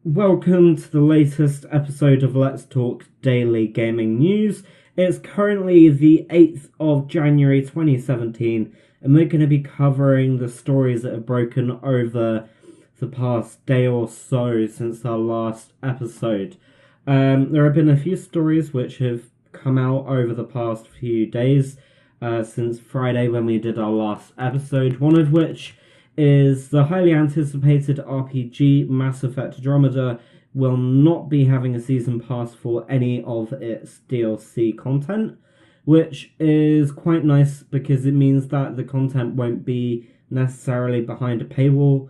Welcome to the latest episode of Let's Talk Daily Gaming News. It's currently the 8th of January 2017, and we're going to be covering the stories that have broken over the past day or so since our last episode. There have been a few stories which have come out over the past few days, since Friday when we did our last episode, one of which is the highly anticipated RPG Mass Effect Andromeda will not be having a season pass for any of its DLC content, which is quite nice because it means that the content won't be necessarily behind a paywall.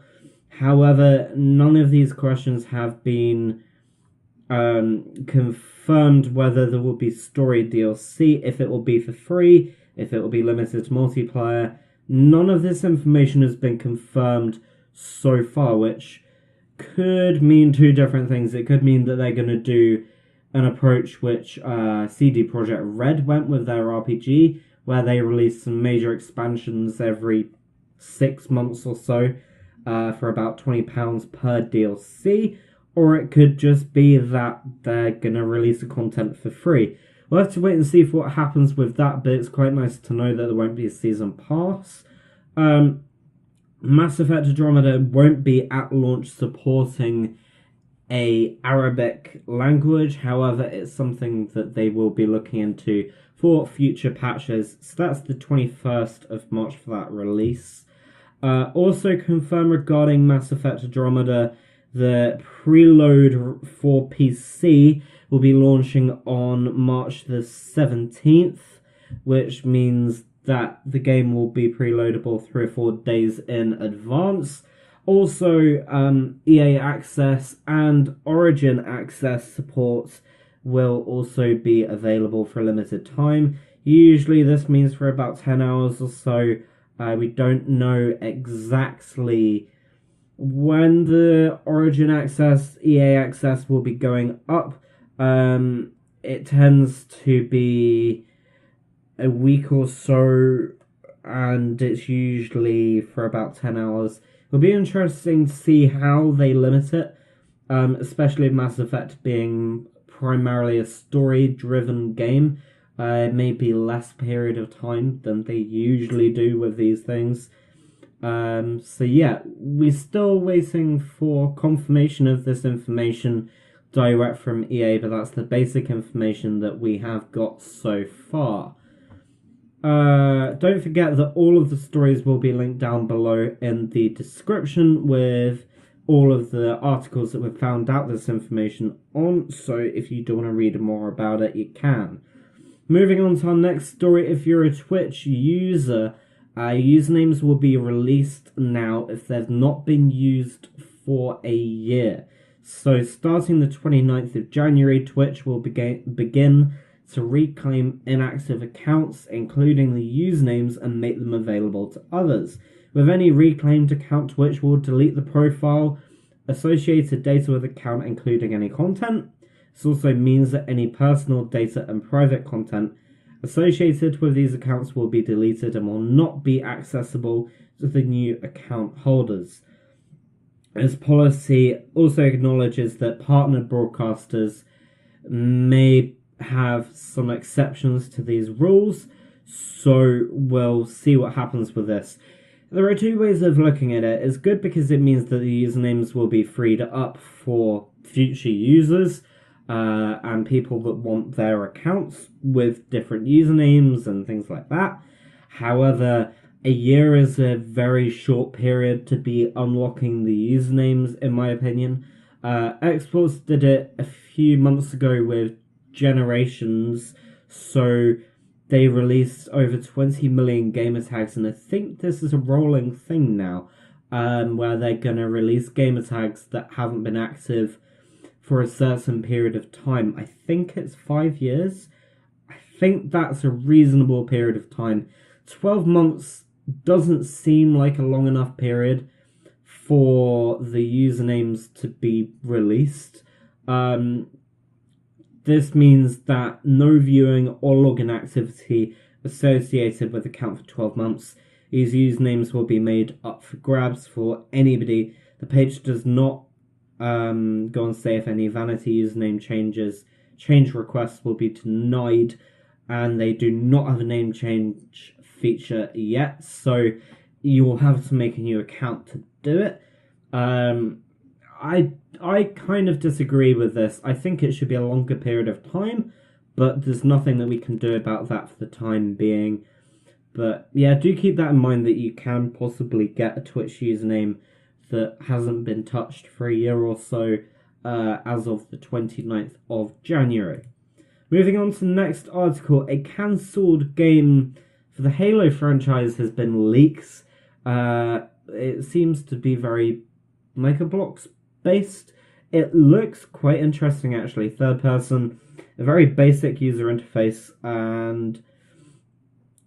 However, none of these questions have been confirmed whether there will be story DLC, if it will be for free, if it will be limited to multiplayer. None of this information has been confirmed so far, which could mean two different things. It could mean that they're going to do an approach which CD Projekt Red went with their RPG, where they release some major expansions every 6 months or so for about £20 per DLC, or it could just be that they're going to release the content for free. We'll have to wait and see what happens with that, but it's quite nice to know that there won't be a season pass. Mass Effect Andromeda won't be at launch supporting a Arabic language, however, it's something that they will be looking into for future patches. So that's the 21st of March for that release. Also confirmed regarding Mass Effect Andromeda, the preload for PC will be launching on March the 17th, which means that the game will be preloadable 3 or 4 days in advance. Also, EA Access and Origin Access support will also be available for a limited time. Usually this means for about 10 hours or so. We don't know exactly when the Origin Access, EA Access will be going up. It tends to be a week or so, and it's usually for about 10 hours. It'll be interesting to see how they limit it, especially Mass Effect being primarily a story-driven game. It may be less period of time than they usually do with these things. So yeah, we're still waiting for confirmation of this information direct from EA, but that's the basic information that we have got so far. Don't forget that all of the stories will be linked down below in the description with all of the articles that we've found out this information on, so if you do want to read more about it, you can. Moving on to our next story, if you're a Twitch user, usernames will be released now if they've not been used for a year. So starting the 29th of January, Twitch will begin to reclaim inactive accounts, including the usernames, and make them available to others. With any reclaimed account, Twitch will delete the profile, associated data with the account, including any content. This also means that any personal data and private content associated with these accounts will be deleted and will not be accessible to the new account holders. This policy also acknowledges that partnered broadcasters may have some exceptions to these rules, so we'll see what happens with this. There are two ways of looking at it. It's good because it means that the usernames will be freed up for future users and people that want their accounts with different usernames and things like that. However, a year is a very short period to be unlocking the usernames, in my opinion. Xbox did it a few months ago with Generations, so they released over 20 million gamer tags, and I think this is a rolling thing now, where they're going to release gamer tags that haven't been active for a certain period of time. I think it's 5 years. I think that's a reasonable period of time. 12 months doesn't seem like a long enough period for the usernames to be released. This means that no viewing or login activity associated with the account for 12 months. These usernames will be made up for grabs for anybody. The page does not go and say if any vanity username change requests will be denied, and they do not have a name change feature yet, so you will have to make a new account to do it. I kind of disagree with this. I think it should be a longer period of time, but there's nothing that we can do about that for the time being. But yeah, do keep that in mind, that you can possibly get a Twitch username that hasn't been touched for a year or so, as of the 29th of January. Moving on to the next article, a cancelled game for the Halo franchise has been leaked. It seems to be very Mega Bloks based. It looks quite interesting actually, third person, a very basic user interface, and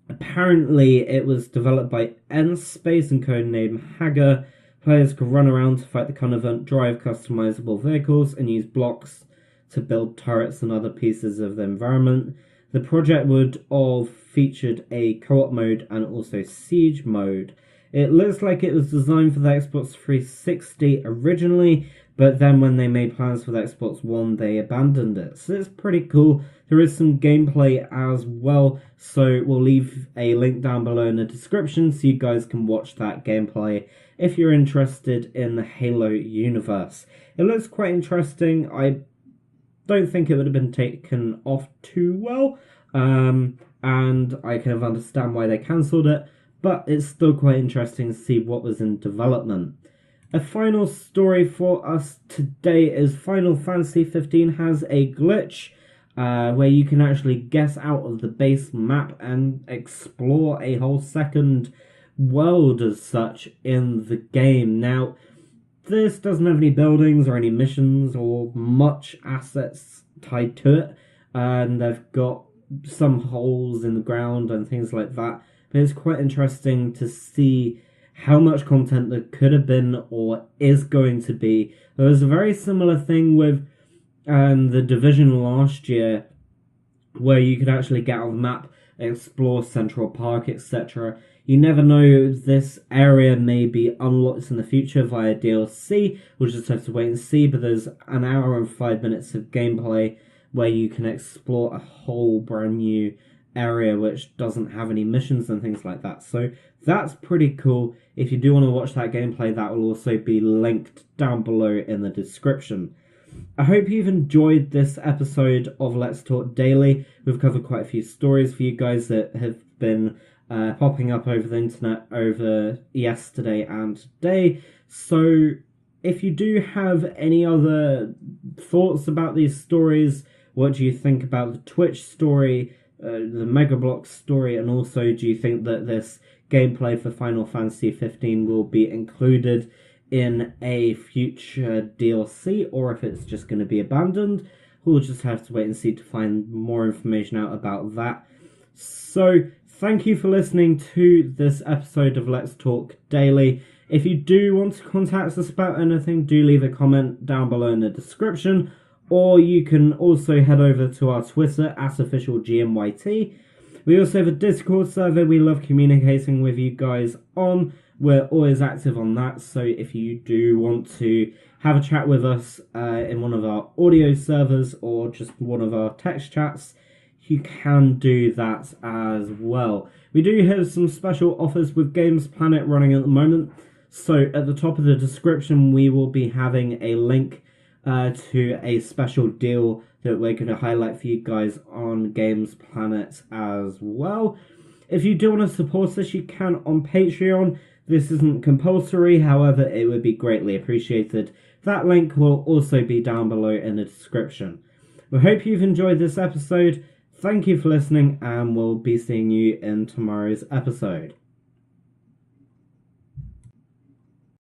apparently it was developed by N-Space and codename Hager. Players could run around to fight the Convent, drive customizable vehicles, and use blocks to build turrets and other pieces of the environment. The project would have featured a co-op mode and also siege mode. It looks like it was designed for the Xbox 360 originally, but then when they made plans for the Xbox One, they abandoned it. So it's pretty cool. There is some gameplay as well, so we'll leave a link down below in the description so you guys can watch that gameplay if you're interested in the Halo universe. It looks quite interesting. I don't think it would have been taken off too well, and I kind of understand why they cancelled it, but it's still quite interesting to see what was in development. A final story for us today is Final Fantasy 15 has a glitch where you can actually get out of the base map and explore a whole second world as such in the game. Now, this doesn't have any buildings or any missions or much assets tied to it, and they've got some holes in the ground and things like that, but it's quite interesting to see how much content there could have been or is going to be. There was a very similar thing with the Division last year, where you could actually get on the map, explore Central Park, etc. You never know, this area may be unlocked in the future via DLC. We'll just have to wait and see, but there's an hour and 5 minutes of gameplay where you can explore a whole brand new area which doesn't have any missions and things like that. So that's pretty cool. If you do want to watch that gameplay, that will also be linked down below in the description. I hope you've enjoyed this episode of Let's Talk Daily. We've covered quite a few stories for you guys that have been popping up over the internet over yesterday and today. So if you do have any other thoughts about these stories, what do you think about the Twitch story, the Mega Bloks story, and also do you think that this gameplay for Final Fantasy 15 will be included in a future DLC, or if it's just going to be abandoned? We'll just have to wait and see to find more information out about that. So thank you for listening to this episode of Let's Talk Daily. If you do want to contact us about anything, do leave a comment down below in the description, or you can also head over to our Twitter at OfficialGMYT. We also have a Discord server we love communicating with you guys on. We're always active on that, so if you do want to have a chat with us in one of our audio servers or just one of our text chats, you can do that as well. We do have some special offers with Games Planet running at the moment, so at the top of the description we will be having a link to a special deal that we're going to highlight for you guys on Games Planet as well. If you do want to support us, you can on Patreon. This isn't compulsory, however, it would be greatly appreciated. That link will also be down below in the description. We hope you've enjoyed this episode. Thank you for listening, and we'll be seeing you in tomorrow's episode.